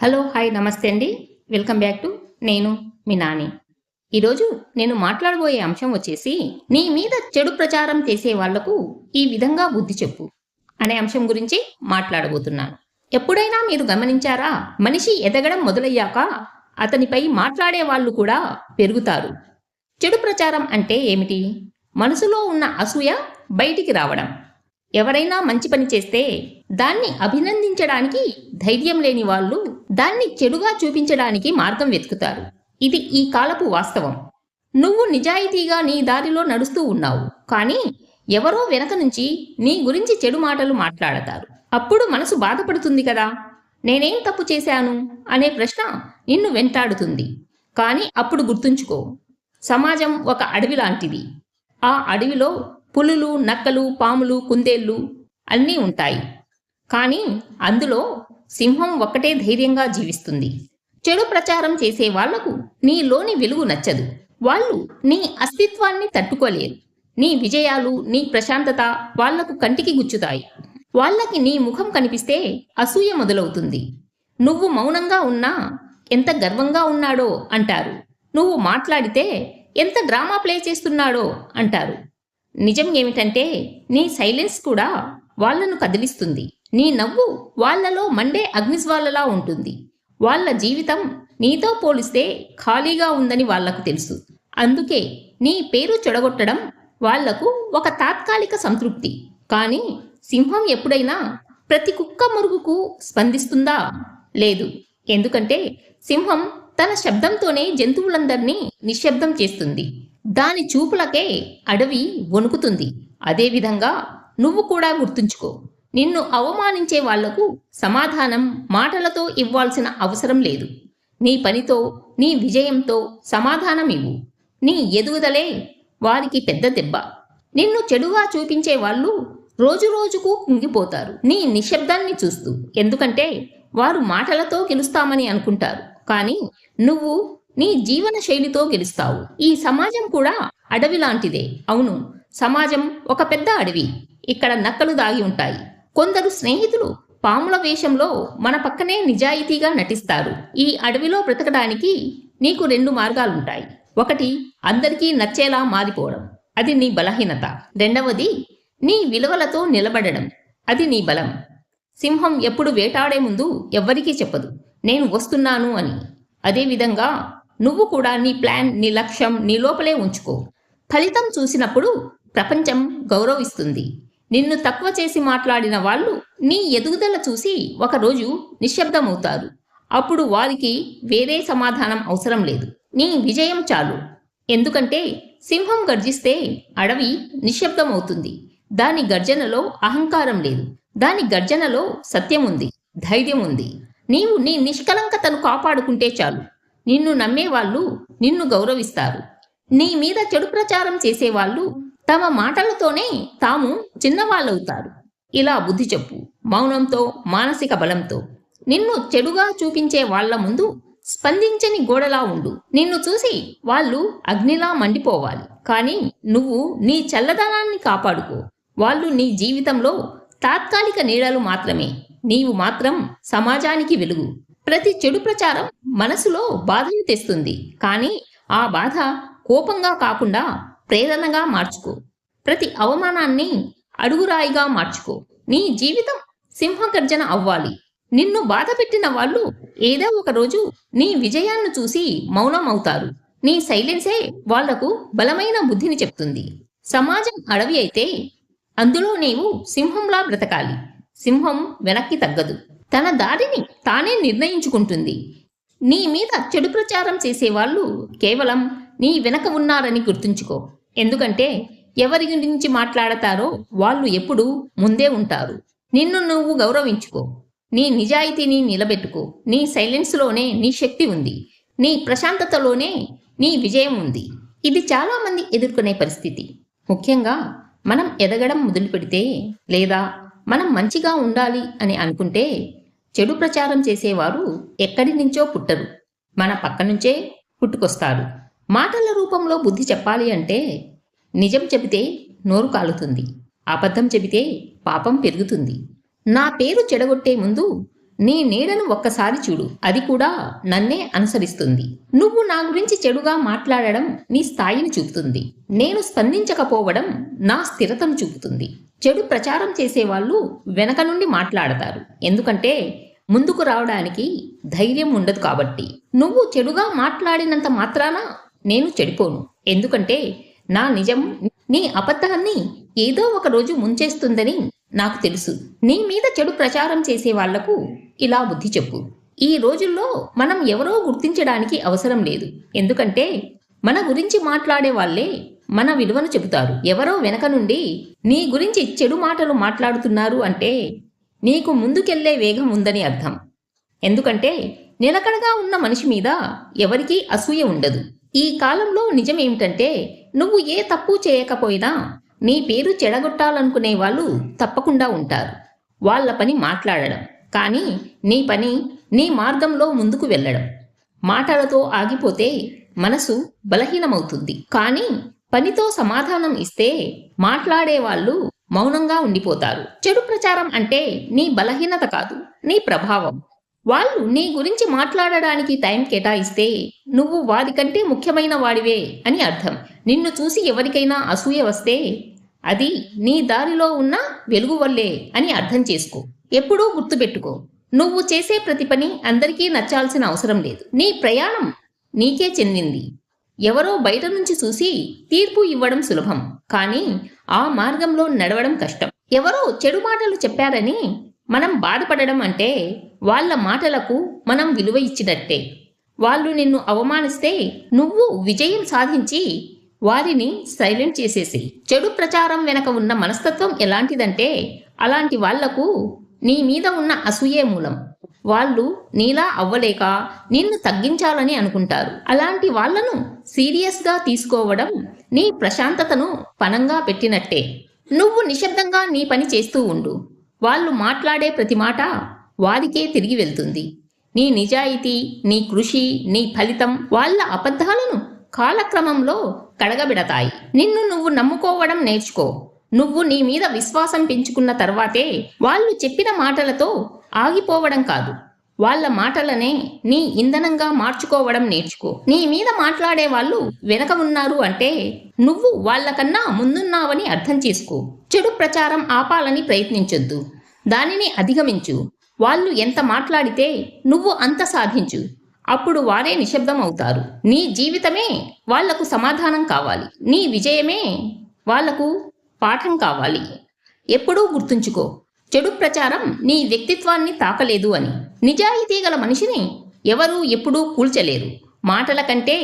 Hello! Hi! నమస్తే అండి. Welcome back to నేను మీ నాని. ఈరోజు నేను మాట్లాడబోయే అంశం వచ్చేసి, నీ మీద చెడు ప్రచారం చేసే వాళ్లకు ఈ విధంగా బుద్ధి చెప్పు అనే అంశం గురించి మాట్లాడబోతున్నాను. ఎప్పుడైనా మీరు గమనించారా? మనిషి ఎదగడం మొదలయ్యాక అతనిపై మాట్లాడే వాళ్ళు కూడా పెరుగుతారు. చెడు ప్రచారం అంటే ఏమిటి? మనసులో ఉన్న అసూయ బయటికి రావడం. ఎవరైనా మంచి పని చేస్తే దాన్ని అభినందించడానికి ధైర్యం లేని వాళ్ళు దాన్ని చెడుగా చూపించడానికి మార్గం వెతుకుతారు. ఇది ఈ కాలపు వాస్తవం. నువ్వు నిజాయితీగా నీ దారిలో నడుస్తూ ఉన్నావు, కానీ ఎవరో వెనక నుంచి నీ గురించి చెడు మాటలు మాట్లాడతారు. అప్పుడు మనసు బాధపడుతుంది కదా. నేనేం తప్పు చేశాను అనే ప్రశ్న నిన్ను వెంటాడుతుంది. కానీ అప్పుడు గుర్తుంచుకో, సమాజం ఒక అడవి లాంటిది. ఆ అడవిలో పులులు, నక్కలు, పాములు, కుందేళ్ళు అన్నీ ఉంటాయి. కానీ అందులో సింహం ఒక్కటే ధైర్యంగా జీవిస్తుంది. చెడు ప్రచారం చేసే వాళ్లకు నీలోని వెలుగు నచ్చదు. వాళ్ళు నీ అస్తిత్వాన్ని తట్టుకోలేరు. నీ విజయాలు, నీ ప్రశాంతత వాళ్లకు కంటికి గుచ్చుతాయి. వాళ్ళకి నీ ముఖం కనిపిస్తే అసూయ మొదలవుతుంది. నువ్వు మౌనంగా ఉన్నా ఎంత గర్వంగా ఉన్నాడో అంటారు. నువ్వు మాట్లాడితే ఎంత డ్రామా ప్లే చేస్తున్నాడో అంటారు. నిజం ఏమిటంటే, నీ సైలెన్స్ కూడా వాళ్లను కదిలిస్తుంది. నీ నవ్వు వాళ్లలో మండే అగ్నిజ్వాలలా ఉంటుంది. వాళ్ళ జీవితం నీతో పోలిస్తే ఖాళీగా ఉందని వాళ్లకు తెలుసు. అందుకే నీ పేరు చెడగొట్టడం వాళ్లకు ఒక తాత్కాలిక సంతృప్తి. కానీ సింహం ఎప్పుడైనా ప్రతి కుక్క మురుగుకు స్పందిస్తుందా? లేదు. ఎందుకంటే సింహం తన శబ్దంతోనే జంతువులందరినీ నిశ్శబ్దం చేస్తుంది. దాని చూపులకే అడవి వణుకుతుంది. అదేవిధంగా నువ్వు కూడా గుర్తుంచుకో, నిన్ను అవమానించే వాళ్లకు సమాధానం మాటలతో ఇవ్వాల్సిన అవసరం లేదు. నీ పనితో, నీ విజయంతో సమాధానం ఇవ్వు. నీ ఎదుగుదలే వారికి పెద్ద దెబ్బ. నిన్ను చెడుగా చూపించే వాళ్ళు రోజురోజుకు కుంగిపోతారు నీ నిశ్శబ్దాన్ని చూస్తూ. ఎందుకంటే వారు మాటలతో గెలుస్తామని అనుకుంటారు, కానీ నువ్వు నీ జీవన శైలితో గెలుస్తావు. ఈ సమాజం కూడా అడవి లాంటిదే. అవును, సమాజం ఒక పెద్ద అడవి. ఇక్కడ నక్కలు దాగి ఉంటాయి. కొందరు స్నేహితులు పాముల వేషంలో మన పక్కనే నిజాయితీగా నటిస్తారు. ఈ అడవిలో బ్రతకడానికి నీకు 2 మార్గాలుంటాయి. ఒకటి, అందరికీ నచ్చేలా మారిపోవడం. అది నీ బలహీనత. రెండవది, నీ విలువలతో నిలబడడం. అది నీ బలం. సింహం ఎప్పుడు వేటాడే ముందు ఎవ్వరికీ చెప్పదు, నేను వస్తున్నాను అని. అదేవిధంగా నువ్వు కూడా నీ ప్లాన్, నీ లక్ష్యం నీ లోపలే ఉంచుకో. ఫలితం చూసినప్పుడు ప్రపంచం గౌరవిస్తుంది. నిన్ను తక్కువ చేసి మాట్లాడిన వాళ్ళు నీ ఎదుగుదల చూసి ఒకరోజు నిశ్శబ్దమవుతారు. అప్పుడు వారికి వేరే సమాధానం అవసరం లేదు. నీ విజయం చాలు. ఎందుకంటే సింహం గర్జిస్తే అడవి నిశ్శబ్దమవుతుంది. దాని గర్జనలో అహంకారం లేదు. దాని గర్జనలో సత్యం ఉంది, ధైర్యం ఉంది. నీవు నీ నిష్కలంకతను కాపాడుకుంటే చాలు. నిన్ను నమ్మేవాళ్ళు నిన్ను గౌరవిస్తారు. నీ మీద చెడు ప్రచారం చేసేవాళ్ళు తమ మాటలతోనే తాము చిన్నవాళ్ళవుతారు. ఇలా బుద్ధి చెప్పు, మౌనంతో, మానసిక బలంతో. నిన్ను చెడుగా చూపించే వాళ్ల ముందు స్పందించని గోడలా ఉండు. నిన్ను చూసి వాళ్ళు అగ్నిలా మండిపోవాలి, కానీ నువ్వు నీ చల్లదనాన్ని కాపాడుకో. వాళ్ళు నీ జీవితంలో తాత్కాలిక నీడలు మాత్రమే. నీవు మాత్రం సమాజానికి వెలుగు. ప్రతి చెడు ప్రచారం మనసులో బాధను తెస్తుంది, కానీ ఆ బాధ కోపంగా కాకుండా ప్రేరణగా మార్చుకో. ప్రతి అవమానాన్ని అడుగురాయిగా మార్చుకో. నీ జీవితం సింహగర్జన అవ్వాలి. నిన్ను బాధ పెట్టిన వాళ్ళు ఏదో ఒక రోజు నీ విజయాన్ని చూసి మౌనం అవుతారు. నీ సైలెన్సే వాళ్లకు బలమైన బుద్ధిని చెప్తుంది. సమాజం అడవి అయితే అందులో నీవు సింహంలా బ్రతకాలి. సింహం వెనక్కి తగ్గదు. తన దారిని తానే నిర్ణయించుకుంటుంది. నీ మీద చెడు ప్రచారం చేసేవాళ్ళు కేవలం నీ వెనక ఉన్నారని గుర్తుంచుకో. ఎందుకంటే ఎవరి గురించి మాట్లాడతారో వాళ్ళు ఎప్పుడూ ముందే ఉంటారు. నిన్ను నువ్వు గౌరవించుకో. నీ నిజాయితీని నిలబెట్టుకో. నీ సైలెన్స్లోనే నీ శక్తి ఉంది. నీ ప్రశాంతతలోనే నీ విజయం ఉంది. ఇది చాలామంది ఎదుర్కొనే పరిస్థితి. ముఖ్యంగా మనం ఎదగడం మొదలు పెడితే, లేదా మనం మంచిగా ఉండాలి అని అనుకుంటే, చెడు ప్రచారం చేసేవారు ఎక్కడి నుంచో పుట్టరు, మన పక్క నుంచే పుట్టుకొస్తారు. మాటల రూపంలో బుద్ధి చెప్పాలి అంటే, నిజం చెబితే నోరు కాలుతుంది, అబద్ధం చెబితే పాపం పెరుగుతుంది. నా పేరు చెడగొట్టే ముందు నీ నీడను ఒక్కసారి చూడు, అది కూడా నన్నే అనుసరిస్తుంది. నువ్వు నా గురించి చెడుగా మాట్లాడడం నీ స్థాయిని చూపుతుంది. నేను స్పందించకపోవడం నా స్థిరతను చూపుతుంది. చెడు ప్రచారం చేసేవాళ్ళు వెనక నుండి మాట్లాడతారు, ఎందుకంటే ముందుకు రావడానికి ధైర్యం ఉండదు కాబట్టి. నువ్వు చెడుగా మాట్లాడినంత మాత్రాన నేను చెడిపోను, ఎందుకంటే నా నిజం నీ అబద్ధాన్ని ఏదో ఒక రోజు ముంచేస్తుందని నాకు తెలుసు. నీ మీద చెడు ప్రచారం చేసే వాళ్లకు ఇలా బుద్ధి చెప్పు. ఈ రోజుల్లో మనం ఎవరో గుర్తించడానికి అవసరం లేదు, ఎందుకంటే మన గురించి మాట్లాడే వాళ్ళే మన విలువను చెబుతారు. ఎవరో వెనక నుండి నీ గురించి చెడు మాటలు మాట్లాడుతున్నారు అంటే నీకు ముందుకెళ్లే వేగం ఉందని అర్థం. ఎందుకంటే నిలకడగా ఉన్న మనిషి మీద ఎవరికీ అసూయ ఉండదు. ఈ కాలంలో నిజమేమిటంటే నువ్వు ఏ తప్పు చేయకపోయినా నీ పేరు చెడగొట్టాలనుకునే వాళ్ళు తప్పకుండా ఉంటారు. వాళ్ళ పని మాట్లాడడం, కానీ నీ పని నీ మార్గంలో ముందుకు వెళ్ళడం. మాటలతో ఆగిపోతే మనసు బలహీనమవుతుంది, కానీ పనితో సమాధానం ఇస్తే మాట్లాడేవాళ్ళు మౌనంగా ఉండిపోతారు. చెడు ప్రచారం అంటే నీ బలహీనత కాదు, నీ ప్రభావం. వాళ్ళు నీ గురించి మాట్లాడడానికి టైం కేటాయిస్తే నువ్వు వారికంటే ముఖ్యమైన వాడివే అని అర్థం. నిన్ను చూసి ఎవరికైనా అసూయ వస్తే అది నీ దారిలో ఉన్న వెలుగు వల్లే అని అర్థం చేసుకో. ఎప్పుడూ గుర్తుపెట్టుకో, నువ్వు చేసే ప్రతి పని అందరికీ నచ్చాల్సిన అవసరం లేదు. నీ ప్రయాణం నీకే చెందింది. ఎవరో బయట నుంచి చూసి తీర్పు ఇవ్వడం సులభం, కానీ ఆ మార్గంలో నడవడం కష్టం. ఎవరో చెడు మాటలు చెప్పారని మనం బాధపడడం అంటే వాళ్ళ మాటలకు మనం విలువ ఇచ్చినట్టే. వాళ్ళు నిన్ను అవమానిస్తే నువ్వు విజయం సాధించి వారిని సైలెంట్ చేసేసి. చెడు ప్రచారం వెనక ఉన్న మనస్తత్వం ఎలాంటిదంటే అలాంటి వాళ్లకు నీ మీద ఉన్న అసూయే మూలం. వాళ్ళు నీలా అవ్వలేక నిన్ను తగ్గించాలని అనుకుంటారు. అలాంటి వాళ్లను సీరియస్గా తీసుకోవడం నీ ప్రశాంతతను పణంగా పెట్టినట్టే. నువ్వు నిశ్శబ్దంగా నీ పని చేస్తూ ఉండు. వాళ్ళు మాట్లాడే ప్రతి మాట వారికే తిరిగి వెళ్తుంది. నీ నిజాయితీ, నీ కృషి, నీ ఫలితం వాళ్ళ అబద్ధాలను కాలక్రమంలో కడగబెడతాయి. నిన్ను నువ్వు నమ్ముకోవడం నేర్చుకో. నువ్వు నీ మీద విశ్వాసం పెంచుకున్న తర్వాతే వాళ్ళు చెప్పిన మాటలతో ఆగిపోవడం కాదు, వాళ్ళ మాటలనే నీ ఇంధనంగా మార్చుకోవడం నేర్చుకో. నీ మీద మాట్లాడే వాళ్ళు వెనక ఉన్నారు అంటే నువ్వు వాళ్ళకన్నా ముందున్నావని అర్థం చేసుకో. చెడు ప్రచారం ఆపాలని ప్రయత్నించొద్దు, దానిని అధిగమించు. వాళ్ళు ఎంత మాట్లాడితే నువ్వు అంత సాధించు. అప్పుడు వారే నిశ్శబ్దం అవుతారు. నీ జీవితమే వాళ్లకు సమాధానం కావాలి, నీ విజయమే వాళ్లకు పాఠం కావాలి. ఎప్పుడూ గుర్తుంచుకో, చెడు ప్రచారం నీ వ్యక్తిత్వాన్ని తాకలేదు అని. నిజాయితీ గల మనిషిని ఎవరూ ఎప్పుడూ కూల్చలేరు. మాటల కంటే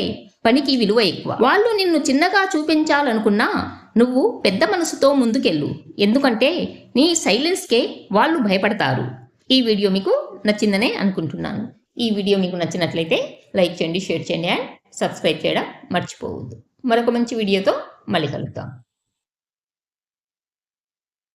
పనికి విలువ ఎక్కువ. వాళ్ళు నిన్ను చిన్నగా చూపించాలనుకున్నా నువ్వు పెద్ద మనసుతో ముందుకెళ్ళు, ఎందుకంటే నీ సైలెన్స్కే వాళ్ళు భయపడతారు. ఈ వీడియో మీకు నచ్చిందనే అనుకుంటున్నాను. ఈ వీడియో మీకు నచ్చినట్లయితే లైక్ చేయండి, షేర్ చేయండి అండ్ సబ్స్క్రైబ్ చేయడం మర్చిపోవద్దు. మరొక మంచి వీడియోతో మళ్ళీ కలుద్దాం.